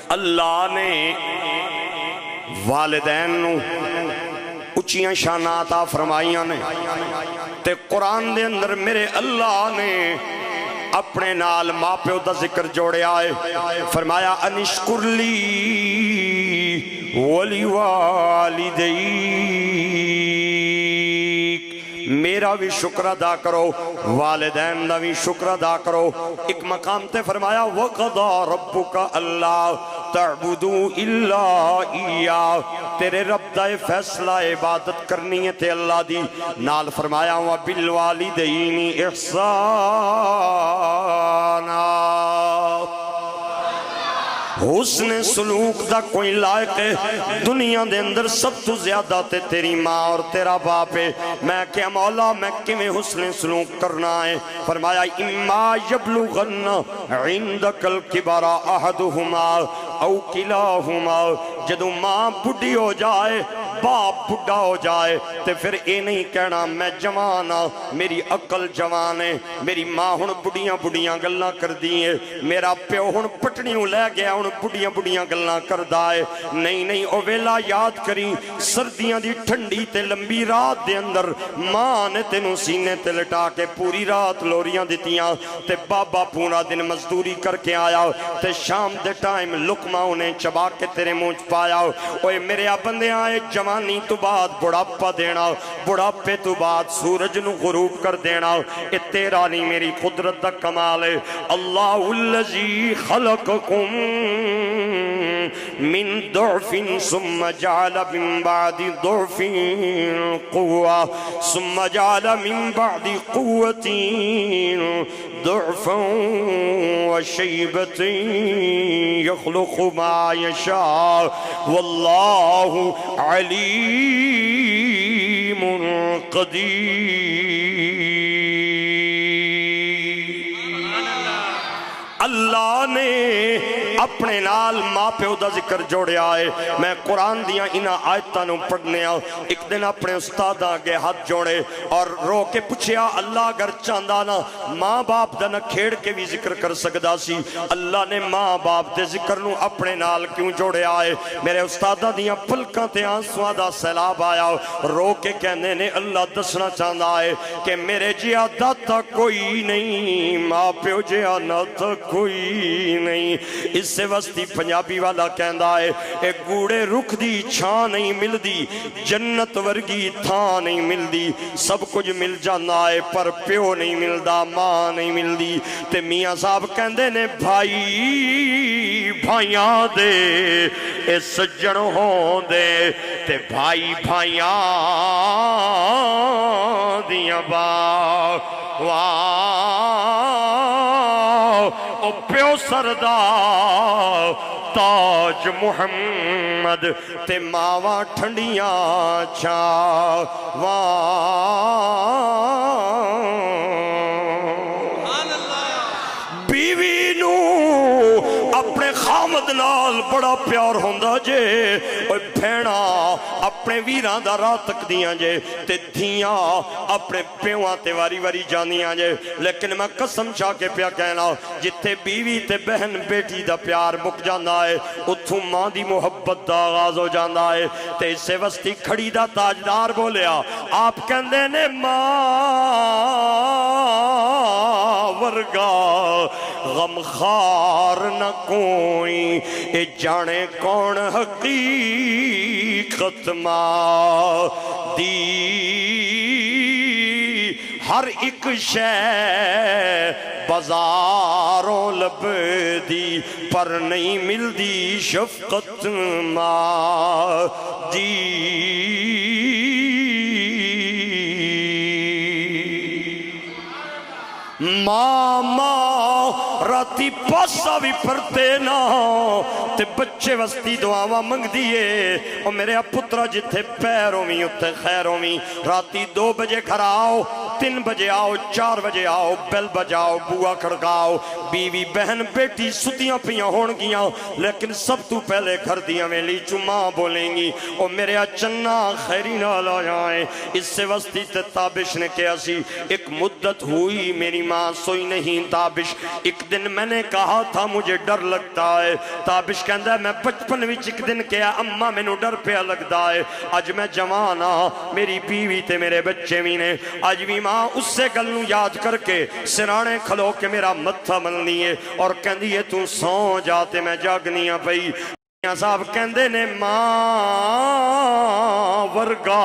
اللہ نے والدین نو اچیاں شاناں عطا فرمائیاں نے تے قرآن دے اندر میرے اللہ نے اپنے نال ماں پیو دا ذکر جوڑے آئے فرمایا انشکر لی ولی والدیک میرا بھی شکر ادا کرو والدین دا بھی شکر ادا کرو ایک مقام تے فرمایا وَقَضَى رَبُّكَ أَلَّا تَعْبُدُوا إِلَّا إِيَّاهُ تیرے رب دا فیصلہ عبادت کرنی ہے تے اللہ دی نال فرمایا وَبِالْوَالِدَيْنِ إِحْسَانًا حسن سلوک دا کوئی لائق ہے دنیا دے اندر سب تو زیادہ تے تیری ماں اور تیرا باپ ہے میں کیا مولا میں کیویں حسن سلوک کرنا ہے فرمایا اما یبلغن عندک الکبر احدہما او کلاہما جدو ماں بڑھی ہو جائے باپ بڑھا ہو جائے تے پھر اے نہیں کہنا میں جوان ہاں میری عقل جوان ہے میری ماں ہن بڑھیاں بڑھیاں گلاں کر دی ہے میرا پیو ہن پٹنیوں لے گیا ہن بڑھیاں بڑھیاں گلاں کردا ہے نہیں او ویلا یاد کری سردیاں دی ٹھنڈی تے لمبی رات دے اندر ماں نے تینوں سینے تے لٹا کے پوری رات لوریاں دتیاں تے بابا پورا دن مزدوری کر کے آیا تے شام دے ٹائم لقمہ انہیں چبا کے تیرے منہ پایا اوے میرے بندے آئے جوانی تو بعد بڑھاپا دینا بڑھاپے تو بعد سورج نو غروب کر دینا اے تیرا نہیں میری قدرت دا کمال ہے اللہ الذی خلقکم من ضعف ثم جعل من بعد ضعف قوة ثم جعل من بعد قوة ضعفا وشيبة يخلق ما يشاء والله عليم قدير اللہ نے اپنے نال ماں پیو دا ذکر جوڑے آئے میں قرآن دیا انہا آیتاں نو پڑھنے آؤ ایک دن اپنے استاد آگے ہاتھ جوڑے اور رو کے پوچھیا اللہ اگر چاندہ نا ماں باپ دا نہ کھیڑ کے بھی ذکر کر سکدا سی اللہ نے ماں باپ دے ذکر نو اپنے نال کیوں جوڑے آئے میرے استادہ دیا پلکاں تے آنسواں دا سیلاب آیا رو کے کہنے نے اللہ دسنا چاندہ ہے کہ میرے جیا داتا کوئی نہیں ماں پیو جیا ناتا کوئی نہیں اس سے وستی پنجابی والا کہندا ہے ایک گوڑے رکھ دی چھاں نہیں مل دی جنت ورگی تھاں نہیں مل دی سب کچھ مل جانا ہے پر پیو نہیں ملدا ماں نہیں مل دی تے میاں صاحب کہندے نے بھائی بھائیاں دے اے سجن ہوں دے تے بھائی بھائیاں دیاں او پیو سردار تاج محمد تے ماواں ٹھنڈیاں چھاواں بیوی نو اپنے خامد نال بڑا پیار ہوندا جے اوے بھیڑا اپنے ویراں دا راہ تک دیاں جے تے دھیاں اپنے پیواں تے واری واری جانیاں جے لیکن میں قسم چاہ کے پیا کہنا جتے بیوی تے بہن بیٹی دا پیار مک جانا ہے اتھوں ماں دی محبت دا آغاز ہو جانا ہے تے اس سے وستی کھڑی دا تاجدار بولیا آپ کہندے نے ماں ورگا غمخار نہ کوئی اے جانے کون حقیقت ماں دی ہر ایک شے بازاروں لب دی پر نہیں ملدی شفقت ماں دی ماں راتی پاسا بھی پھرتے نہ تے بچے وستی دعاواں منگ دیئے اور میرے پترا جتھے پیروں میں اتھے خیروں میں راتی 2 بجے گھر آؤ 3 بجے آؤ 4 بجے آؤ بیل بجاؤ بوا کھڑکاؤ بیوی بہن بیٹی ستیاں پیاں ہون گیاں لیکن سب تو پہلے گھر دیاں ویلی چماں بولیں گی او میرے چنا خیری نہ لا جائیں اس سے وستی تے تابش نے کیا سی ایک مدت ہوئی میری ماں سوئی نہیں تابش ایک دن میں نے کہا تھا مجھے ڈر لگتا ہے تابش کہندہ ہے میں بچپن وچ ایک دن کیا اممہ میں نو ڈر پہ لگتا ہے آج میں جوانا میری بیوی تے میرے بچے بھی نے آج بھی ماں اس سے گلنو یاد کر کے سرانے کھلو کے میرا متھا ملنی ہے اور کہندی ہے تو سو جاتے میں جاگنیاں پئی صاحب کہندے نے ماں ورگا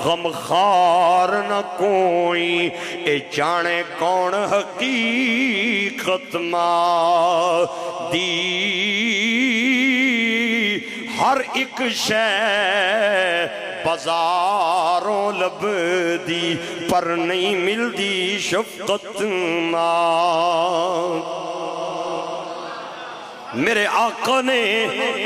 غمخار نہ کوئی اے جانے کون حقیقت ماں دی ہر ایک شے بازاروں لب دی پر نہیں ملدی شفقت ماں میرے آقا نے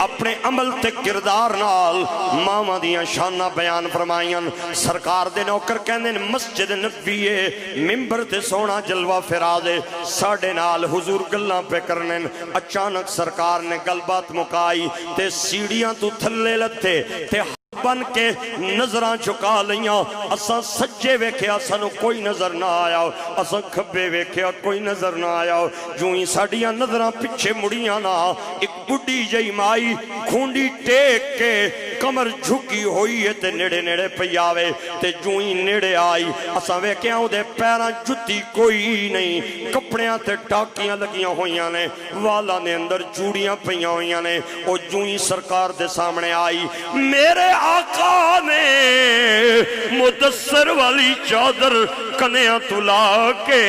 اپنے عمل تے کردار نال ماما دیاں شانہ بیان فرمائیاں سرکار دے نوکر کہندے مسجد نبویے ممبر تے سونا جلوہ فرازے ساڑھے نال حضور گلاں پہ کرنے اچانک سرکار نے گل بات مکائی تے سیڑیاں تو تھلے لتے تے بن کے نظران چکا لیاں اساں سجے ویکھیا سانو کوئی نظر نہ آیا اساں کھبے ویکھیا کوئی نظر نہ آیا جو ہی ساڑیاں نظران پچھے مڑیاں نا ایک بڑی جائی مائی کھونڈی ٹیک کے کمر جھکی ہوئی ہے تے نیڑے نیڑے پیاوے تے جو ہی نیڑے آئی اساں ویکھیا ہوں دے پیران جتی کوئی نہیں کپڑیاں تے ٹاکیاں لگیاں ہویاں نے والا نے اندر چوڑیاں پیاں ہویاں نے اور جو ہی سرکار دے سامنے آئی میرے آقا نے مدثر والی چادر کنیاں تلا کے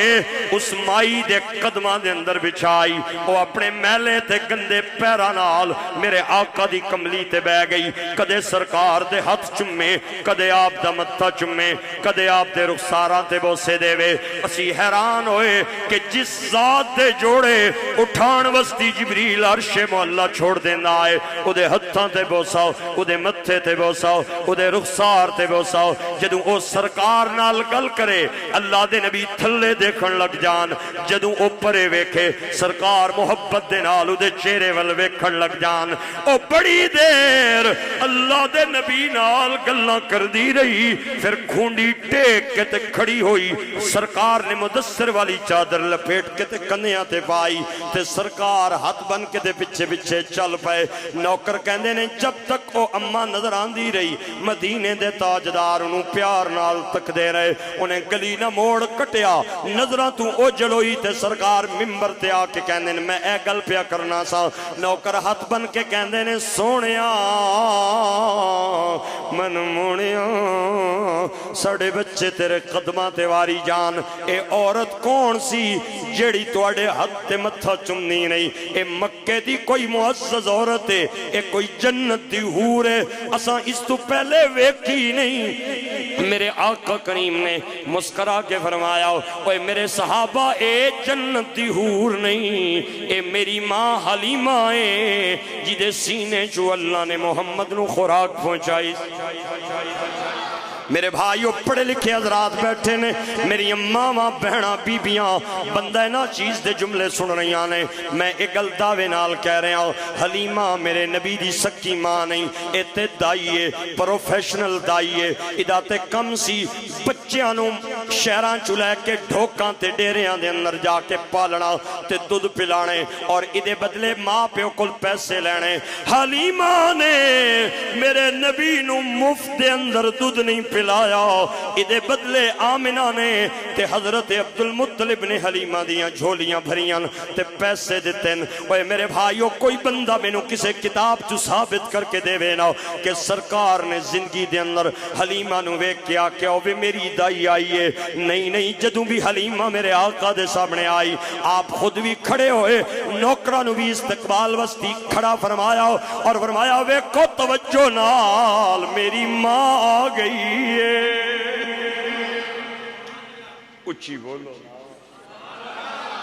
اس مائی دے قدمہ دے اندر بچھائی وہ اپنے میلے تے گندے پیرانال میرے آقا دی کملی تے بہ گئی کدے سرکار دے ہاتھ چمے کدے آپ دا متھا چمے کدے آپ دے رخساراں تے بوسے دے وے اسی حیران ہوئے کہ جس ذات دے جوڑے اٹھان وستی جبریل عرش معلہ چھوڑ دینا آئے او دے ہتھاں تے بوساؤ او دے متھے تے بوساؤ او دے رخسار تے بوساؤ جدوں او سرکار نال گل کرے اللہ دے نبی تھلے دیکھن لگ جان جدوں او پرے ویکھے سرکار محبت دے نال او دے چہرے ول ویکھن لگ جان او بڑی دیر اللہ دے نبی نال گلاں کر دی رہی پھر کھونڈی ٹیک کے تے کھڑی ہوئی سرکار نے مدثر والی چادر لپیٹ کے تے کنیاں تے پائی تے سرکار ہاتھ بن کے تے پچھے پچھے چل پائے نوکر کہندے نے جب تک او اماں نظر آندی رہی مدینے دے تاجدار انہوں پیار نال تک دے رہے انہیں گلی نہ موڑ کٹیا نظرہ تو او جلوئی تے سرکار ممبر تے آکے کہندے نے میں اے گل پیا کرنا سا نوکر ہاتھ بن کے کہندے نے سونیا من مونیا ساڑے بچے تیرے قدمہ تے واری جان اے عورت کون سی جیڑی توڑے ہاتھ تے متھا چمنی نہیں اے مکے دی کوئی معزز عورت ہے اے کوئی جنت دی حور ہے اساں اس تو پہلے ویکھی نہیں میرے آقا کریم نے مسکرا کے فرمایا اوے میرے صحابہ اے جنت دی حور نہیں اے میری ماں حلیمہ ہے جدے سینے جو اللہ نے محمد نو خوراک پہنچائی میرے بھائیو پڑھے لکھے حضرات بیٹھے نے میری اماں بہنا بیبیاں بندہ نا چیز دے جملے سن رہی آنے میں ایک گل دعوے نال کہہ رہے ہوں حلیمہ میرے نبی دی سکی ماں نہیں ایتے دائیے پروفیشنل دائیے اداتے کم سی بچیانوں شہران چلے کے ڈھوکاں تے ڈیریاں دے اندر جا کے پالنا تے دودھ پلانے اور ادے بدلے ماں پہ کل پیسے لینے حلیمہ نے میرے نبی نو مفت دے اندر دودھ نہیں پلایا ادے بدلے آمنہ نے تے حضرت عبدالمطلب نے حلیمہ دیاں جھولیاں بھریاں تے پیسے دیتے اوے میرے بھائیوں کوئی بندہ میں نو کسے کتاب تو ثابت کر کے دے وینا کہ سرکار نے زندگی دے اندر حلیمہ نو ویک کیا کہ اوے میری دائی آئیے نہیں جدوں بھی حلیمہ میرے آقا دے سامنے آئی آپ خود بھی کھڑے ہوئے نوکرانو بھی استقبال وستی کھڑا فرمایا اور فرمایا ویکھو توجہ نال میری ماں آ گئی اچھی بولو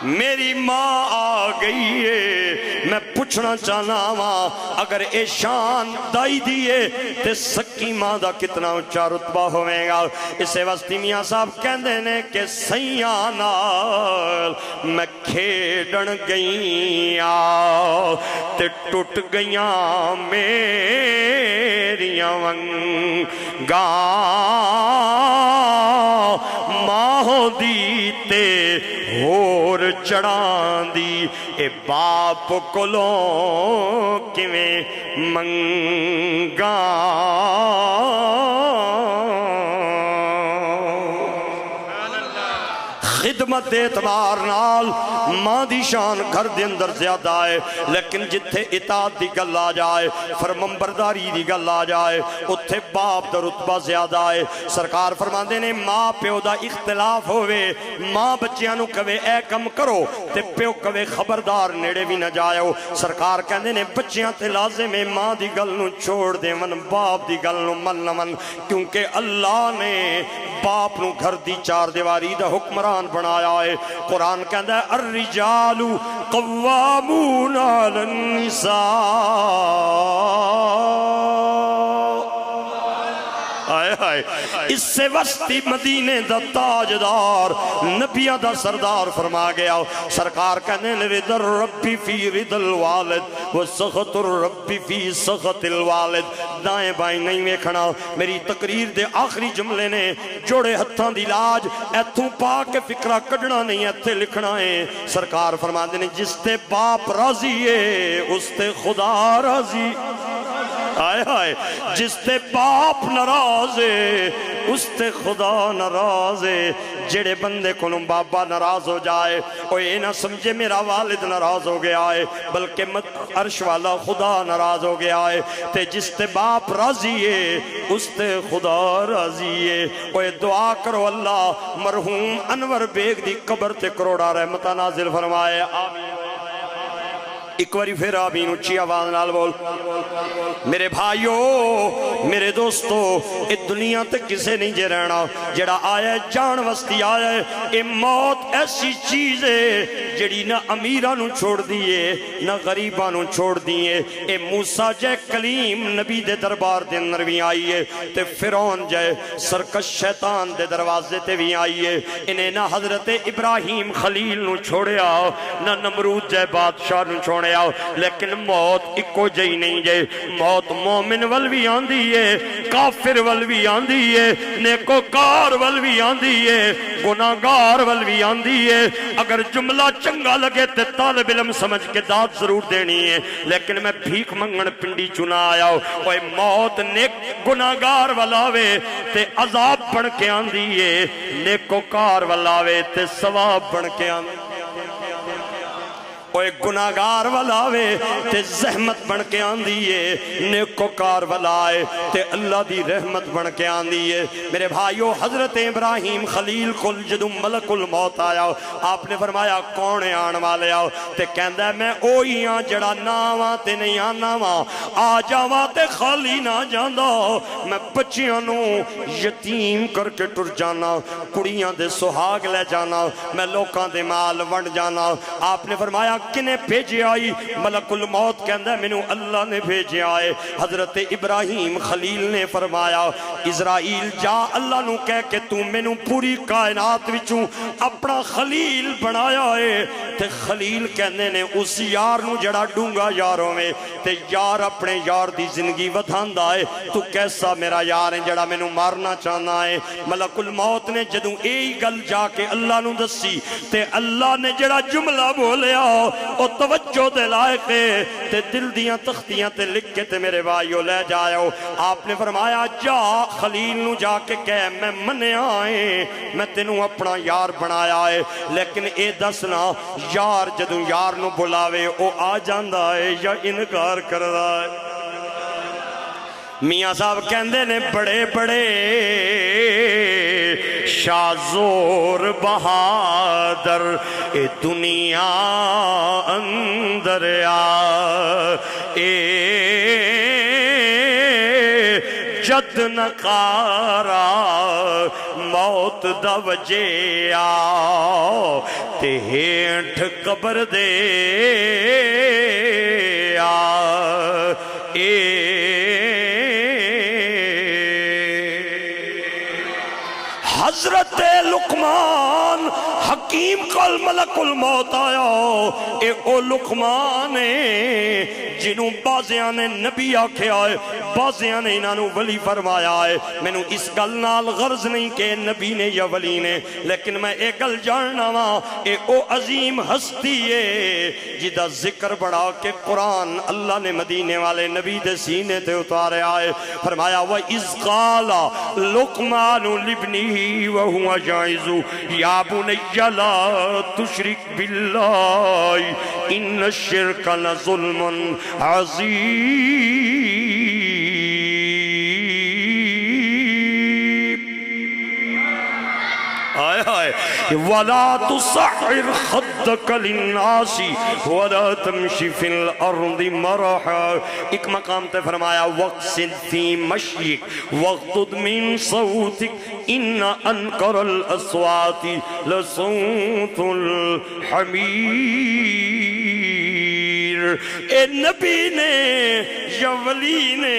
میری ماں آ گئی ہے، میں پوچھنا چاہنا ہاں اگر اے شان دائی دیئے تے سکی ماں دا کتنا اونچا رتبہ ہوئے گا۔ اسے وسطی میاں صاحب کہندے نے کہ سیاں نال میں کھیڑن گئیاں تے ٹوٹ گئیاں میریاں ونگاں، ماں دی تے ہور چڑھان دی اے باپ کولوں کیویں منگاں۔ خدمت اعتبار نال ماں دی شان گھر دے اندر زیادہ ہے، لیکن جتھے اطاعت دی گل آ جائے، فرمانبرداری دی گل آ جائے، اتھے باپ دا رتبہ زیادہ ہے۔ سرکار فرماندے نے ماں پیو دا اختلاف ہوئے، ماں بچیاں نو کہے اے کم کرو تے پیو کہے خبردار نیڑے بھی نہ جاؤ۔ سرکار کہندے نے بچیاں تے لازم ہے ماں دی گل نو چھوڑ دے من، باپ دی گل نو من نہ من، کیونکہ اللہ نے باپ نو گھر دی چار دیواری دا حکمران بنایا ہے۔ قرآن کہندہ ہے الرجال قوامون علی النساء، آئے آئے اس سے وسطی مدینے دا تاجدار نبیہ دا سردار فرما گیا۔ سرکار کہنے رضا الرب فی رضا الوالد و سخط الرب فی سخط الوالد، دائیں بائیں نہیں ویکھنا۔ میری تقریر دے آخری جملے نے جوڑے ہتھاں دی لاج ایتھوں پا کے فکرہ کڈنا نہیں ایتھے لکھنا ہے۔ سرکار فرما دینے جس تے باپ راضی ہے اس تے خدا راضی، آئے آئے جس تے باپ ناراض ہے اس تے خدا ناراض ہے۔ جڑے بندے کو بابا ناراض ہو جائے وہ یہ نہ سمجھے میرا والد ناراض ہو گیا ہے، بلکہ عرش والا خدا ناراض ہو گیا ہے۔ تے جس تے باپ راضی ہے اس تے خدا راضی ہے۔ وہ دعا کرو اللہ مرحوم انور بیگ دی قبر تے کروڑا رحمتہ نازل فرمائے، آمین۔ ایک باری پھر آمین اچھی آواز نال بول۔ میرے بھائیو میرے دوستو اس دنیا تک کسے نہیں جے رہنا، جڑا آیا ہے جان وستی آیا ہے۔ اے موت ایسی چیز ہے جڑی نہ امیرانو چھوڑ دیئے نہ غریبانو چھوڑ دیئے۔ اے موسیٰ جے کلیم نبی دے دربار دے اندر بھی آئی ہے، تے فرعون جے سرکش شیطان دے دروازے تے بھی آئی ہے۔ انہیں نہ حضرت ابراہیم خلیل نو چھوڑیا نہ نمرود جے بادشاہ نو چھوڑیا، لیکن موت اکو جئی نہیں جے۔ موت مومن ول بھی آندھی ہے، کافر ول بھی آندھی ہے، نیکوکار ول بھی آندھی ہے، گناہگار ول بھی آندھی ہے۔ اگر جملہ چنگا لگے تے طالب علم سمجھ کے داد ضرور دینی ہے، لیکن میں بھیک منگن پنڈی چنا آیا ہوں۔ وہ موت نیک گناہگار ولاوے تے عذاب بن کے آندھی ہے، نیکوکار ولاوے تے ثواب بن کے آندھی ہے۔ وہ ایک گناہگار ولاوے تے زحمت بن کے آندھی ہے، نیکوکار ولائے تے اللہ دی رحمت بن کے آندھی ہے۔ میرے بھائیو حضرت ابراہیم خلیل کل جدو ملک الموت آیا آپ نے فرمایا کون آن والے آؤ تے کہندہ ہے میں اوہی ہاں جڑا ناواں تے نہیں آنا واں، آ جاواں تے خالی نہ جاندہ، میں بچیاں نو یتیم کر کے ٹر جانا، کڑیاں دے سہاگ لے جانا، میں لوکاں دے مال ونڈ جانا۔ آپ نے فرمایا کنے بھیجے آئی؟ ملک الموت کہندہ ہے مینوں اللہ نے بھیجے آئے۔ حضرت ابراہیم خلیل نے فرمایا اسرائیل جا اللہ نو کہہ کہ تو مینوں پوری کائنات وچوں اپنا خلیل بنایا ہے۔ تے خلیل کہندے نے اس یار نو جڑا ڈونگا یاروں میں تے یار اپنے یار دی زندگی ودھاندا ہے، تو کیسا میرا یار ہے جڑا مینوں مارنا چاہنا ہے۔ ملک الموت نے جدوں ایہی گل جا کے اللہ نو دسی تے اللہ نے جڑا جملہ بولیا او توجہ دے لائق ہے تے دل دیاں تختیاں تے لکھ کے تے میرے بھائیو لے جاؤ۔ آپ نے فرمایا جا خلیل نو جا کے کہہ میں منیا ہے، میں تینوں اپنا یار بنایا ہے، لیکن اے دسنا یار جدوں یار نو بلاوے او آ جاندہ ہے یا انکار کر رہا ہے؟ میاں صاحب کہندے نے بڑے بڑے شاہ زور بہادر اے دنیا اندر اے جد نکارا موت دا وجیا تے ہیٹھ قبر دے حضرت لقمان حکیم کل ملک الموت آیا اے او لقمان جنہوں بازیاں نے نبی آکھے آئے بازیاں نے انہوں ولی فرمایا ہے میں نے اس گل نال غرض نہیں کہ نبی نے یا ولی نے لیکن میں ایک گل جاننا ہاں اے او عظیم ہستی ہے جدہ ذکر بڑھا کہ قرآن اللہ نے مدینے والے نبی دے سینے تے اتارے آئے فرمایا وَإِذْ قَالَ لُقْمَانُ لِبْنِهِ وَهُوَ جَائِزُ يَا بُنَيَّ لَا تُشْرِكْ بِاللَّهِ إِنَّ الشِّرْكَ لَظُلْمٌ عَظِيمٌ وَلَا تُصَعِّرْ خَدَّكَ لِلنَّاسِ وَلَا تَمْشِ فِي الْأَرْضِ مَرَحًا ایک مقام تے فرمایا وَقْصِدْ فِي مَشْيِكَ وَاغْضُضْ مِن صَوْتِكَ إِنَّ أَنْكَرَ الْأَصْوَاتِ لَصَوْتُ الْحَمِيرِ اے نبی نے یا ولی نے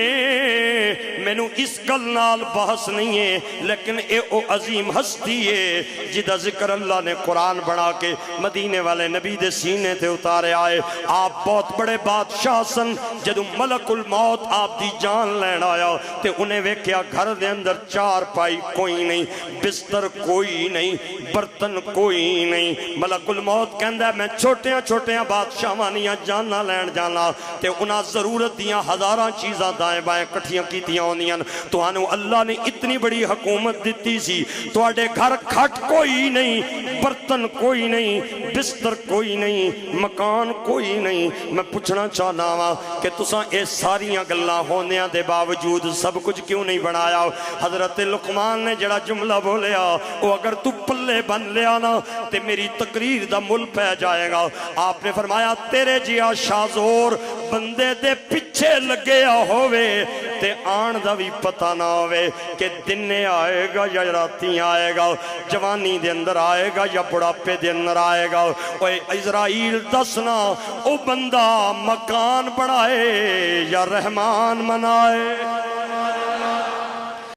میں نو اس گل نال بحث نہیں ہے لیکن اے او عظیم ہستی ہے جدہ ذکر اللہ نے قرآن بنا کے مدینے والے نبی دے سینے تے اتارے آئے آپ بہت بڑے بادشاہ سن جدو ملک الموت آپ دی جان لین آیا تے انہیں ویکھیا گھر دے اندر چار پائی کوئی نہیں بستر کوئی نہیں برتن کوئی نہیں ملک الموت کہندہ ہے میں چھوٹیاں چھوٹیاں بادشاہوانیاں جاننا لین جانا تے انہاں ضرورت دیاں ہزاراں چیزاں دائیں بائیں کٹھیاں کیتیاں ہونیاں تو انہوں اللہ نے اتنی بڑی حکومت دیتی سی تو آڑے گھر کھٹ کوئی نہیں برتن کوئی نہیں بستر کوئی نہیں مکان کوئی نہیں میں پوچھنا چاہنا ہوا کہ تساں اے ساریاں گلاں ہونیاں دے باوجود سب کچھ کیوں نہیں بنایا حضرت لقمان نے جڑا جملہ بولیا وہ اگر تو پلے بن لیا نا تے میری تقریر دا مل پہ جائے گا آپ نے فرمایا تیرے جیا شازور بندے دے پچھے لگیا ہوئے تے آن دا بھی پتہ نہ ہوئے کہ دن آئے گا یا راتی آئے گا جوانی دے اندر آئے گا یا بڑھاپے دے اندر آئے گا اوے اسرائیل دسنا او بندہ مکان بڑھائے یا رحمان منائے